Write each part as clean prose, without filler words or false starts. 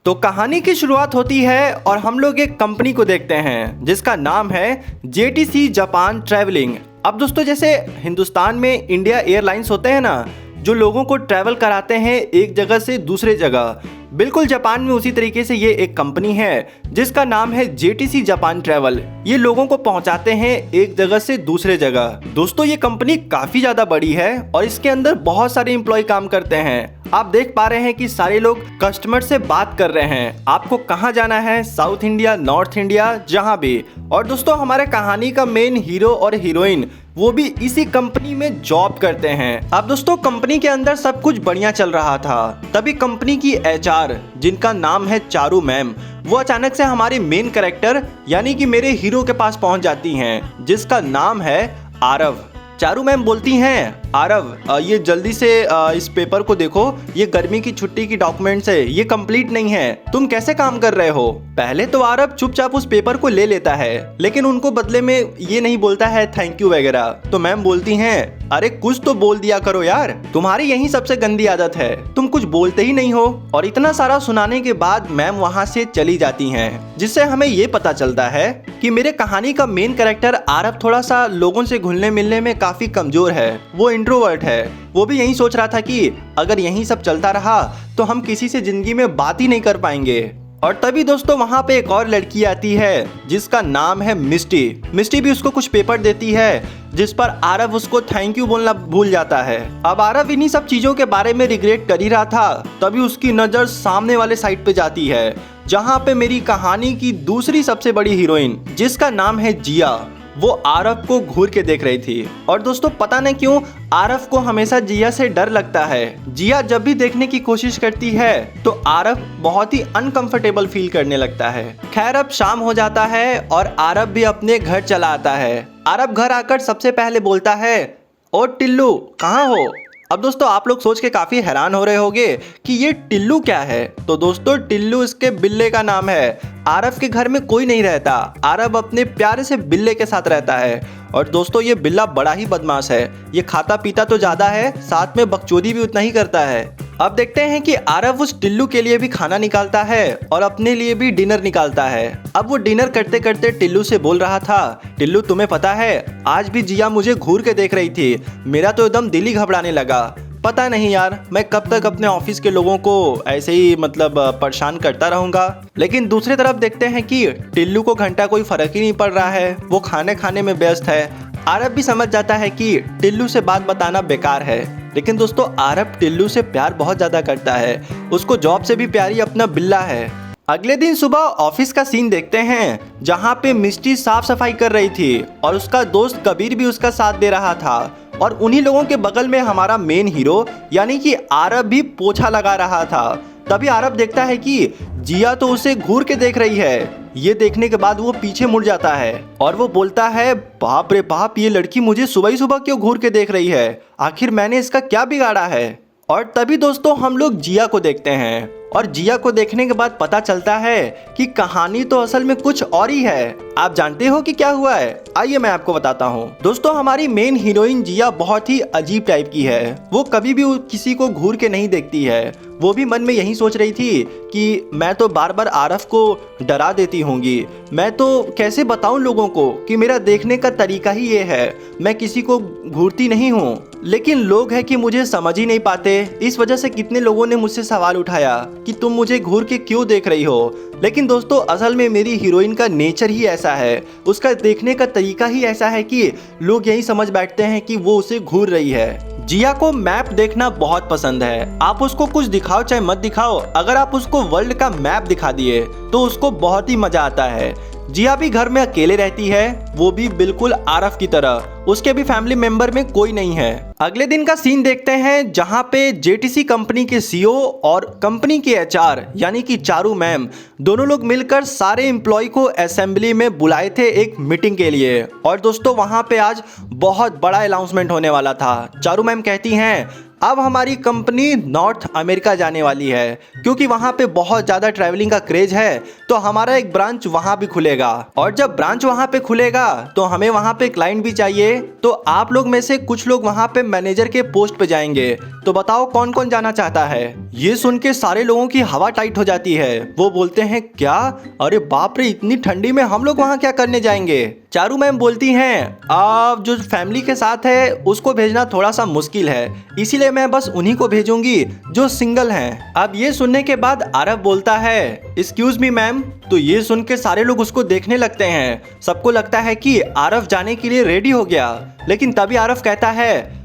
तो कहानी की शुरुआत होती है और हम लोग एक कंपनी को देखते हैं जिसका नाम है जेटीसी जापान ट्रैवलिंग। अब दोस्तों जैसे हिंदुस्तान में इंडिया एयरलाइंस होते हैं ना, जो लोगों को ट्रैवल कराते हैं एक जगह से दूसरे जगह, बिल्कुल जापान में उसी तरीके से ये एक कंपनी है जिसका नाम है जेटीसी जापान ट्रैवल। ये लोगों को पहुंचाते हैं एक जगह से दूसरे जगह। दोस्तों ये कंपनी काफी ज्यादा बड़ी है और इसके अंदर बहुत सारे एम्प्लॉय काम करते हैं। आप देख पा रहे हैं कि सारे लोग कस्टमर से बात कर रहे हैं, आपको कहाँ जाना है, साउथ इंडिया, नॉर्थ इंडिया, जहाँ भी। और दोस्तों हमारे कहानी का मेन हीरो और हीरोइन वो भी इसी कंपनी में जॉब करते हैं। अब दोस्तों कंपनी के अंदर सब कुछ बढ़िया चल रहा था, तभी कंपनी की एचआर जिनका नाम है चारू मैम, वो अचानक से हमारे मेन कैरेक्टर यानी कि मेरे हीरो के पास पहुंच जाती हैं जिसका नाम है आरव। चारू मैम बोलती हैं, आरव ये जल्दी से इस पेपर को देखो, ये गर्मी की छुट्टी की डॉक्यूमेंट्स है, ये कंप्लीट नहीं है, तुम कैसे काम कर रहे हो। पहले तो आरव चुपचाप उस पेपर को ले लेता है, लेकिन उनको बदले में ये नहीं बोलता है थैंक यू वगैरह। तो मैम बोलती हैं, अरे कुछ तो बोल दिया करो यार, तुम्हारी यही सबसे गंदी आदत है, तुम कुछ बोलते ही नहीं हो। और इतना सारा सुनाने के बाद मैम वहाँ से चली जाती हैं, जिससे हमें ये पता चलता है कि मेरे कहानी का मेन कैरेक्टर आरव थोड़ा सा लोगों से घुलने मिलने में काफी कमजोर है, वो इंट्रोवर्ट है। वो भी यही सोच रहा था कि अगर यही सब चलता रहा तो हम किसी से जिंदगी में बात ही नहीं कर पाएंगे। और तभी दोस्तों वहाँ पे एक और लड़की आती है जिसका नाम है मिस्टी। मिस्टी भी उसको कुछ पेपर देती है जिस पर आरव उसको थैंक यू बोलना भूल जाता है। अब आरव इन्हीं सब चीजों के बारे में रिग्रेट कर ही रहा था, तभी उसकी नजर सामने वाले साइड पे जाती है जहाँ पे मेरी कहानी की दूसरी सबसे बड़ी हीरोइन जिसका नाम है जिया, वो आरव को घूर के देख रही थी। और दोस्तों पता नहीं क्यों आरव को हमेशा जिया से डर लगता है। जिया जब भी देखने की कोशिश करती है तो आरव बहुत ही अनकंफर्टेबल फील करने लगता है। खैर अब शाम हो जाता है और आरव भी अपने घर चला आता है। आरव घर आकर सबसे पहले बोलता है, ओ टिल्लू कहाँ हो। अब दोस्तों आप लोग सोच के काफी हैरान हो रहे होंगे कि ये टिल्लू क्या है। तो दोस्तों टिल्लू इसके बिल्ले का नाम है। आरव के घर में कोई नहीं रहता, आरव अपने प्यारे से बिल्ले के साथ रहता है। और दोस्तों ये बिल्ला बड़ा ही बदमाश है, ये खाता पीता तो ज्यादा है, साथ में बकचोदी भी उतना ही करता है। अब देखते हैं कि आरव उस टिल्लू के लिए भी खाना निकालता है और अपने लिए भी डिनर निकालता है। अब वो डिनर करते करते टिल्लू से बोल रहा था, टिल्लू तुम्हें पता है आज भी जिया मुझे घूर के देख रही थी, मेरा तो एकदम दिल ही घबराने लगा। पता नहीं यार मैं कब तक अपने ऑफिस के लोगों को ऐसे ही परेशान करता रहूंगा। लेकिन दूसरी तरफ देखते हैं कि टिल्लू को घंटा कोई फर्क ही नहीं पड़ रहा है, वो खाने खाने में व्यस्त है। आरव भी समझ जाता है कि टिल्लू से बात बताना बेकार है, लेकिन दोस्तों आरव टिल्लू से प्यार बहुत ज्यादा करता है, उसको जॉब से भी प्यारी अपना बिल्ला है। अगले दिन सुबह ऑफिस का सीन देखते हैं जहाँ पे मिस्टी साफ सफाई कर रही थी और उसका दोस्त कबीर भी उसका साथ दे रहा था। और उन्हीं लोगों के बगल में हमारा मेन हीरो यानी कि आरव भी पोछा लगा रहा था। तभी आरव देखता है कि जिया तो उसे घूर के देख रही है। ये देखने के बाद वो पीछे मुड़ जाता है और वो बोलता है, बाप रे बाप, ये लड़की मुझे सुबह ही सुबह क्यों घूर के देख रही है, आखिर मैंने इसका क्या बिगाड़ा है। और तभी दोस्तों हम लोग जिया को देखते हैं और जिया को देखने के बाद पता चलता है कि कहानी तो असल में कुछ और ही है। आप जानते हो कि क्या हुआ है, आइए मैं आपको बताता हूँ। दोस्तों हमारी मेन हीरोइन जिया बहुत ही अजीब टाइप की है, वो कभी भी किसी को घूर के नहीं देखती है। वो भी मन में यही सोच रही थी कि मैं तो बार बार आरव को डरा देती होंगी, मैं तो कैसे बताऊं लोगों को कि मेरा देखने का तरीका ही ये है, मैं किसी को घूरती नहीं हूँ। लेकिन लोग हैं कि मुझे समझ ही नहीं पाते, इस वजह से कितने लोगों ने मुझसे सवाल उठाया कि तुम मुझे घूर के क्यों देख रही हो। लेकिन दोस्तों असल में मेरी हीरोइन का नेचर ही ऐसा है, उसका देखने का तरीका ही ऐसा है कि लोग यही समझ बैठते हैं कि वो उसे घूर रही है। जिया को मैप देखना बहुत पसंद है, आप उसको कुछ दिखाओ चाहे मत दिखाओ, अगर आप उसको वर्ल्ड का मैप दिखा दिए तो उसको बहुत ही मजा आता है। जिया भी घर में अकेले रहती है, वो भी बिल्कुल आरव की तरह, उसके भी फैमिली मेंबर में कोई नहीं है। अगले दिन का सीन देखते हैं जहां पे जेटीसी कंपनी के सीईओ और कंपनी के एचआर यानी कि चारू मैम दोनों लोग मिलकर सारे एम्प्लॉय को असेंबली में बुलाए थे एक मीटिंग के लिए। और दोस्तों वहां पे आज बहुत बड़ा अनाउंसमेंट होने वाला था। चारू मैम कहती हैं, अब हमारी कंपनी नॉर्थ अमेरिका जाने वाली है, क्योंकि वहाँ पे बहुत ज़्यादा ट्रैवलिंग का क्रेज है। तो हमारा एक ब्रांच वहाँ भी खुलेगा, और जब ब्रांच वहाँ पे खुलेगा तो हमें वहाँ पे क्लाइंट भी चाहिए। तो आप लोग में से कुछ लोग वहाँ पे मैनेजर के पोस्ट पे जाएंगे। तो बताओ कौन कौन जाना चाहता है। ये सुन के सारे लोगों की हवा टाइट हो जाती है। वो बोलते हैं क्या, अरे बाप रे, इतनी ठंडी में हम लोग वहाँ क्या करने जाएंगे। चारू मैम बोलती हैं आप जो फैमिली के साथ है उसको भेजना थोड़ा सा मुश्किल है, इसीलिए मैं बस उन्हीं को भेजूंगी जो सिंगल हैं। अब ये सुनने के बाद आरव बोलता है एक्सक्यूज मी मैम। तो ये सुन के सारे लोग उसको देखने लगते हैं। सबको लगता है कि आरव जाने के लिए रेडी हो गया, लेकिन तभी आरव कहता है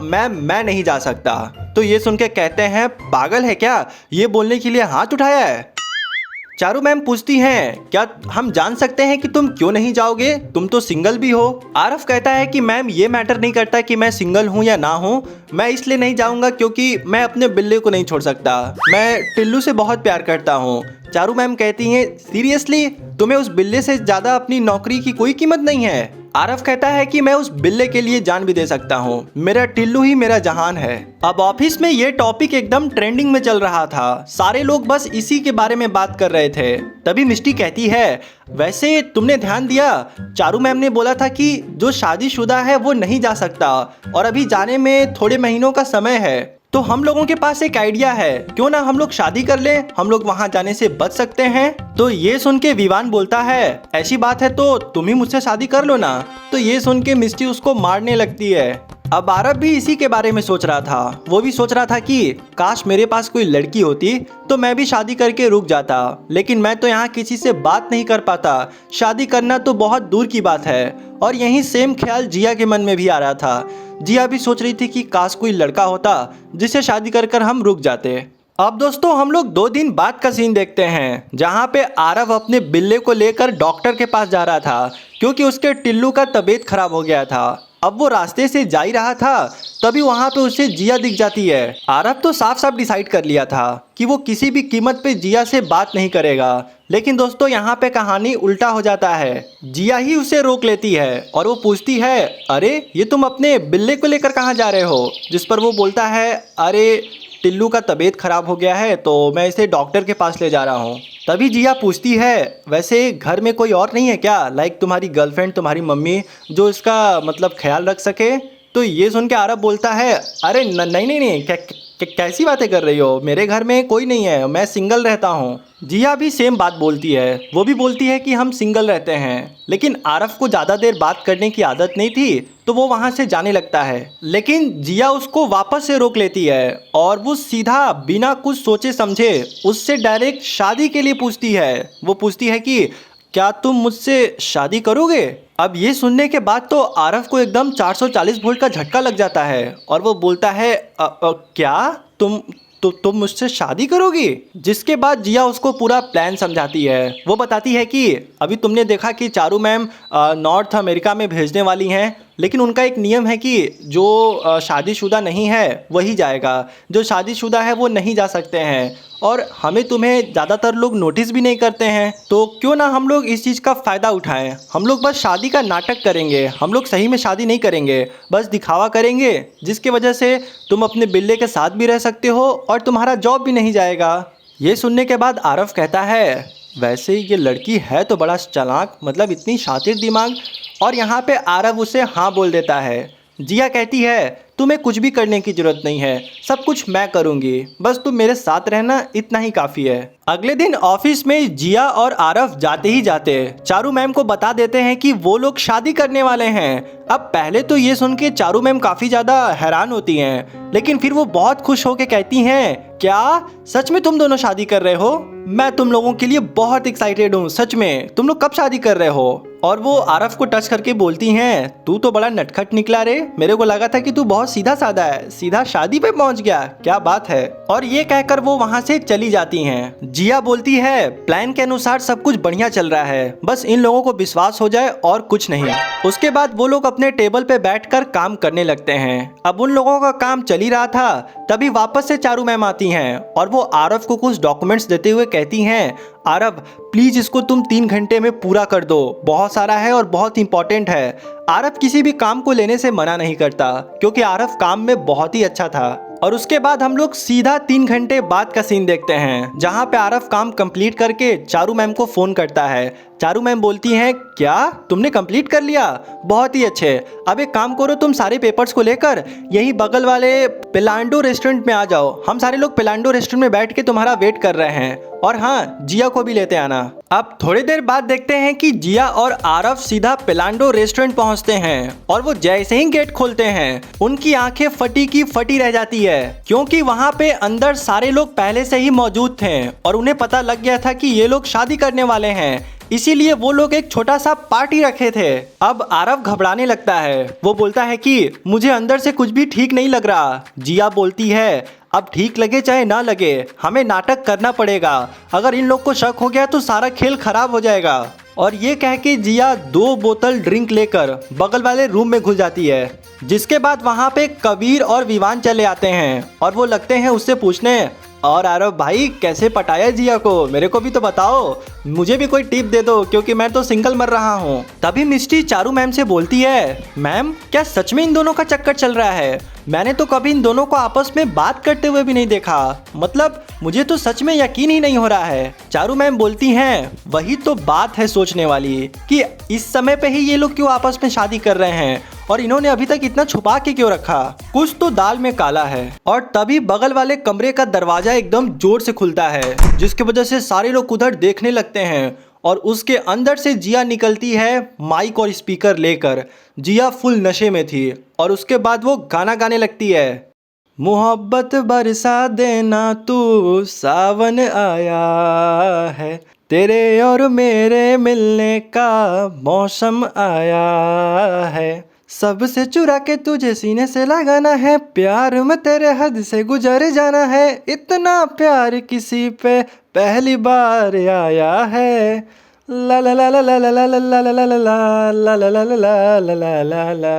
मैम मैं नहीं जा सकता। तो ये सुन के कहते हैं पागल है क्या, ये बोलने के लिए हाथ उठाया है। चारू मैम पूछती हैं क्या हम जान सकते हैं कि तुम क्यों नहीं जाओगे, तुम तो सिंगल भी हो। आरव कहता है कि मैम ये मैटर नहीं करता कि मैं सिंगल हूँ या ना हूँ, मैं इसलिए नहीं जाऊंगा क्योंकि मैं अपने बिल्ले को नहीं छोड़ सकता, मैं टिल्लू से बहुत प्यार करता हूँ। चारू मैम कहती हैं सीरियसली, तुम्हें उस बिल्ले से ज्यादा अपनी नौकरी की कोई कीमत नहीं है। आरव कहता है कि मैं उस बिल्ले के लिए जान भी दे सकता हूँ, मेरा टिल्लू ही मेरा जहान है। अब ऑफिस में ये टॉपिक एकदम ट्रेंडिंग में चल रहा था, सारे लोग बस इसी के बारे में बात कर रहे थे। तभी मिष्टी कहती है वैसे तुमने ध्यान दिया, चारू मैम ने बोला था कि जो शादीशुदा है वो नहीं जा सकता, और अभी जाने में थोड़े महीनों का समय है। तो हम लोगों के पास एक आइडिया है, क्यों ना हम लोग शादी कर लें, हम लोग वहाँ जाने से बच सकते हैं। तो ये सुन के विवान बोलता है ऐसी बात है तो तुम ही मुझसे शादी कर लो ना। तो ये सुन के मिष्टी उसको मारने लगती है। अब आरव भी इसी के बारे में सोच रहा था। वो भी सोच रहा था कि काश मेरे पास कोई लड़की होती तो मैं भी शादी करके रुक जाता, लेकिन मैं तो यहाँ किसी से बात नहीं कर पाता, शादी करना तो बहुत दूर की बात है। और यही सेम ख्याल जिया के मन में भी आ रहा था। जिया भी सोच रही थी कि काश कोई लड़का होता जिसे शादी कर हम रुक जाते। अब दोस्तों हम लोग 2 दिन बाद का सीन देखते हैं, जहाँ पे आरव अपने बिल्ले को लेकर डॉक्टर के पास जा रहा था, क्योंकि उसके टिल्लू का तबीयत खराब हो गया था। अब वो रास्ते से जा ही रहा था, तभी वहाँ पे उसे जिया दिख जाती है। आरव तो साफ साफ डिसाइड कर लिया था कि वो किसी भी कीमत पे जिया से बात नहीं करेगा, लेकिन दोस्तों यहाँ पे कहानी उल्टा हो जाता है। जिया ही उसे रोक लेती है और वो पूछती है अरे ये तुम अपने बिल्ले को लेकर कहाँ जा रहे हो, जिस पर वो बोलता है अरे टिल्लू का तबीयत खराब हो गया है तो मैं इसे डॉक्टर के पास ले जा रहा हूँ। तभी जिया पूछती है वैसे घर में कोई और नहीं है क्या, लाइक तुम्हारी गर्लफ्रेंड, तुम्हारी मम्मी, जो इसका मतलब ख्याल रख सके। तो ये सुन के आरव बोलता है अरे नहीं नहीं नहीं, कैसी बातें कर रही हो, मेरे घर में कोई नहीं है, मैं सिंगल रहता हूँ। जिया भी सेम बात बोलती है, वो भी बोलती है कि हम सिंगल रहते हैं, लेकिन आरव को ज़्यादा देर बात करने की आदत नहीं थी तो वो वहाँ से जाने लगता है। लेकिन जिया उसको वापस से रोक लेती है और वो सीधा बिना कुछ सोचे समझे उससे डायरेक्ट शादी के लिए पूछती है। वो पूछती है कि क्या तुम मुझसे शादी करोगे। अब ये सुनने के बाद तो आरव को एकदम 440 वोल्ट का झटका लग जाता है और वो बोलता है क्या तुम मुझसे शादी करोगी। जिसके बाद जिया उसको पूरा प्लान समझाती है। वो बताती है कि अभी तुमने देखा कि चारू मैम नॉर्थ अमेरिका में भेजने वाली हैं, लेकिन उनका एक नियम है कि जो शादीशुदा नहीं है वही जाएगा, जो शादीशुदा है वो नहीं जा सकते हैं, और हमें तुम्हें ज़्यादातर लोग नोटिस भी नहीं करते हैं, तो क्यों ना हम लोग इस चीज़ का फ़ायदा उठाएं। हम लोग बस शादी का नाटक करेंगे, हम लोग सही में शादी नहीं करेंगे, बस दिखावा करेंगे, जिसकी वजह से तुम अपने बिल्ले के साथ भी रह सकते हो और तुम्हारा जॉब भी नहीं जाएगा। ये सुनने के बाद आरव कहता है वैसे ये लड़की है तो बड़ा चालाक, मतलब इतनी शातिर दिमाग। और यहाँ पे आरव उसे हाँ बोल देता है। जिया कहती है तुम्हें कुछ भी करने की जरूरत नहीं है, सब कुछ मैं करूँगी, बस तुम मेरे साथ रहना, इतना ही काफ़ी है। अगले दिन ऑफिस में जिया और आरव जाते ही जाते चारू मैम को बता देते हैं कि वो लोग शादी करने वाले हैं। अब पहले तो ये सुन के चारू मैम काफ़ी ज़्यादा हैरान होती हैं, लेकिन फिर वो बहुत खुश होकर कहती हैं क्या सच में तुम दोनों शादी कर रहे हो, मैं तुम लोगों के लिए बहुत एक्साइटेड हूँ, सच में तुम लोग कब शादी कर रहे हो। और वो आरव को टच करके बोलती हैं तू तो बड़ा नटखट निकला रे, मेरे को लगा था कि तू बहुत सीधा साधा है, सीधा शादी पे पहुंच गया, क्या बात है। और ये कहकर वो वहां से चली जाती हैं। जिया बोलती है प्लान के अनुसार सब कुछ बढ़िया चल रहा है, बस इन लोगों को विश्वास हो जाए और कुछ नहीं। उसके बाद वो लोग अपने टेबल पे बैठकर काम करने लगते हैं। अब उन लोगों का काम चल ही रहा था, तभी वापस से चारू मैम आती हैं और वो आरव को कुछ डॉक्यूमेंट्स देते हुए कहती हैं आरव प्लीज इसको तुम 3 घंटे में पूरा कर दो, बहुत सारा है और बहुत इंपॉर्टेंट है। आरव किसी भी काम को लेने से मना नहीं करता क्योंकि आरव काम में बहुत ही अच्छा था। और उसके बाद हम लोग सीधा 3 घंटे बाद का सीन देखते हैं जहाँ पे आरव काम कंप्लीट करके चारू मैम को फोन करता है। चारू मैम बोलती हैं क्या तुमने कंप्लीट कर लिया, बहुत ही अच्छे। अब एक काम करो, तुम सारे पेपर्स को लेकर यही बगल वाले पिलांडो रेस्टोरेंट में आ जाओ, हम सारे लोग पिलांडो रेस्टोरेंट में बैठ के तुम्हारा वेट कर रहे हैं, और हाँ जिया को भी लेते आना। अब थोड़ी देर बाद देखते हैं कि जिया और आरव सीधा पिलांडो रेस्टोरेंट पहुंचते हैं और वो जैसे ही गेट खोलते हैं उनकी आंखें फटी की फटी रह जाती है क्योंकि वहां पे अंदर सारे लोग पहले से ही मौजूद थे और उन्हें पता लग गया था कि ये लोग शादी करने वाले हैं, इसीलिए वो लोग एक छोटा सा पार्टी रखे थे। अब आरव घबराने लगता है, वो बोलता है कि मुझे अंदर से कुछ भी ठीक नहीं लग रहा। जिया बोलती है अब ठीक लगे चाहे ना लगे हमें नाटक करना पड़ेगा, अगर इन लोग को शक हो गया तो सारा खेल खराब हो जाएगा। और ये कह के जिया 2 बोतल ड्रिंक लेकर बगल वाले रूम में घुस जाती है, जिसके बाद वहाँ पे कबीर और विवान चले आते हैं और वो लगते हैं उससे पूछने और आरव भाई कैसे पटाया जिया को, मेरे को भी तो बताओ, मुझे भी कोई टिप दे दो क्योंकि मैं तो सिंगल मर रहा हूँ। तभी मिस्टी चारू मैम से बोलती है मैम क्या सच में इन दोनों का चक्कर चल रहा है, मैंने तो कभी इन दोनों को आपस में बात करते हुए भी नहीं देखा, मतलब मुझे तो सच में यकीन ही नहीं हो रहा है। चारू मैम बोलती हैं वही तो बात है सोचने वाली कि इस समय पे ही ये लोग क्यों आपस में शादी कर रहे हैं और इन्होंने अभी तक इतना छुपा के क्यों रखा, कुछ तो दाल में काला है। और तभी बगल वाले कमरे का दरवाजा एकदम जोर से खुलता है जिसकी वजह से सारे लोग उधर देखने लगते हैं और उसके अंदर से जिया निकलती है माइक और स्पीकर लेकर। जिया फुल नशे में थी और उसके बाद वो गाना गाने लगती है मोहब्बत बरसा देना तू सावन आया है, तेरे और मेरे मिलने का मौसम आया है, सबसे चुरा के तुझे सीने से लगाना है, प्यार में तेरे हद से गुजर जाना है, इतना प्यार किसी पे पहली बार आया है, ला ला ला ला ला ला ला ला ला ला ला ला ला ला ला ला ला ला।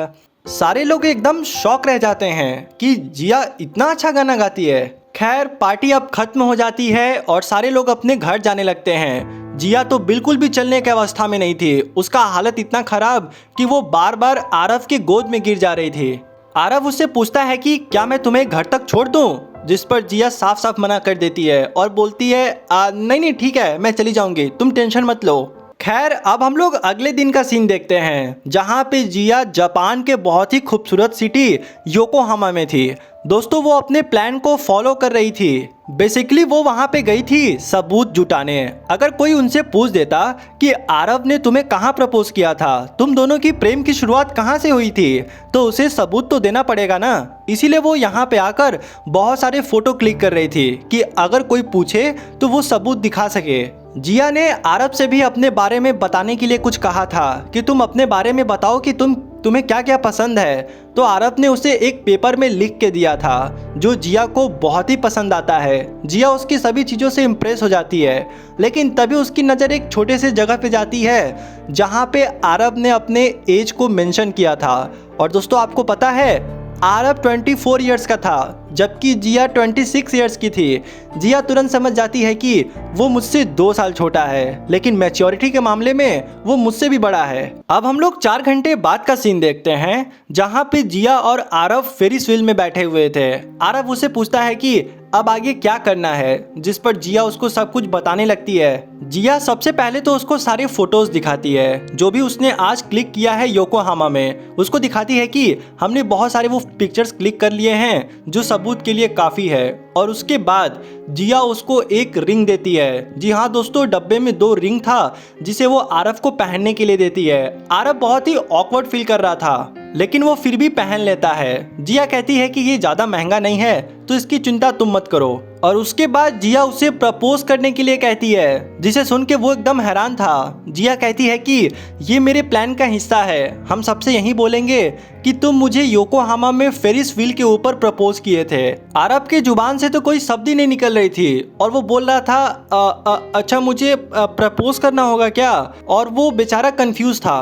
सारे लोग एकदम शॉक रह जाते हैं कि जिया इतना अच्छा गाना गाती है। खैर पार्टी अब खत्म हो जाती है और सारे लोग अपने घर जाने लगते हैं। जिया तो बिल्कुल भी चलने की अवस्था में नहीं थी, उसका हालत इतना खराब कि वो बार बार आरव की गोद में गिर जा रही थी। आरव उससे पूछता है कि क्या मैं तुम्हें घर तक छोड़ दूं, जिस पर जिया साफ साफ मना कर देती है और बोलती है नहीं नहीं ठीक है मैं चली जाऊंगी, तुम टेंशन मत लो। खैर अब हम लोग अगले दिन का सीन देखते हैं जहाँ पे जिया जापान के बहुत ही खूबसूरत सिटी योकोहामा में थी। दोस्तों वो अपने प्लान को फॉलो कर रही थी, बेसिकली वो वहाँ पे गई थी सबूत जुटाने। अगर कोई उनसे पूछ देता कि आरव ने तुम्हें कहाँ प्रपोज किया था, तुम दोनों की प्रेम की शुरुआत कहाँ से हुई थी, तो उसे सबूत तो देना पड़ेगा ना। इसीलिए वो यहाँ पे आकर बहुत सारे फोटो क्लिक कर रही थी कि अगर कोई पूछे तो वो सबूत दिखा सके। जिया ने आरव से भी अपने बारे में बताने के लिए कुछ कहा था कि तुम अपने बारे में बताओ कि तुम्हें क्या क्या पसंद है, तो आरव ने उसे एक पेपर में लिख के दिया था जो जिया को बहुत ही पसंद आता है। जिया उसकी सभी चीज़ों से इम्प्रेस हो जाती है, लेकिन तभी उसकी नज़र एक छोटे से जगह पे जाती है जहाँ पे आरव ने अपने एज को मेंशन किया था। और दोस्तों आपको पता है आरव 24 इयर्स का था जबकि जिया 26 इयर्स की थी। जिया तुरंत समझ जाती है कि वो मुझसे 2 साल छोटा है, लेकिन मैच्योरिटी के मामले में वो मुझसे भी बड़ा है। अब हम लोग 4 घंटे बाद का सीन देखते हैं जहाँ पे जिया और आरव फेरिस व्हील में बैठे हुए थे। आरव उसे पूछता है कि अब आगे क्या करना है, जिस पर जिया उसको सब कुछ बताने लगती है। जिया सबसे पहले तो उसको सारे फोटोज दिखाती है जो भी उसने आज क्लिक किया है योकोहामा में। उसको दिखाती है कि हमने बहुत सारे वो पिक्चर्स क्लिक कर लिए हैं जो सबूत के लिए काफ़ी है। और उसके बाद जिया उसको एक रिंग देती है। जी हाँ दोस्तों, डब्बे में 2 रिंग था जिसे वो आरव को पहनने के लिए देती है। आरव बहुत ही ऑकवर्ड फील कर रहा था, लेकिन वो फिर भी पहन लेता है। जिया कहती है कि ये ज़्यादा महंगा नहीं है तो इसकी चिंता तुम मत करो। और उसके बाद जिया उसे प्रपोज करने के लिए कहती है, जिसे सुन के वो एकदम हैरान था। जिया कहती है कि ये मेरे प्लान का हिस्सा है, हम सबसे यही बोलेंगे कि तुम मुझे योकोहामा में फेरिस व्हील के ऊपर प्रपोज किए थे। आरव के जुबान से तो कोई शब्द ही नहीं निकल रही थी और वो बोल रहा था अच्छा मुझे प्रपोज करना होगा क्या, और वो बेचारा कंफ्यूज था।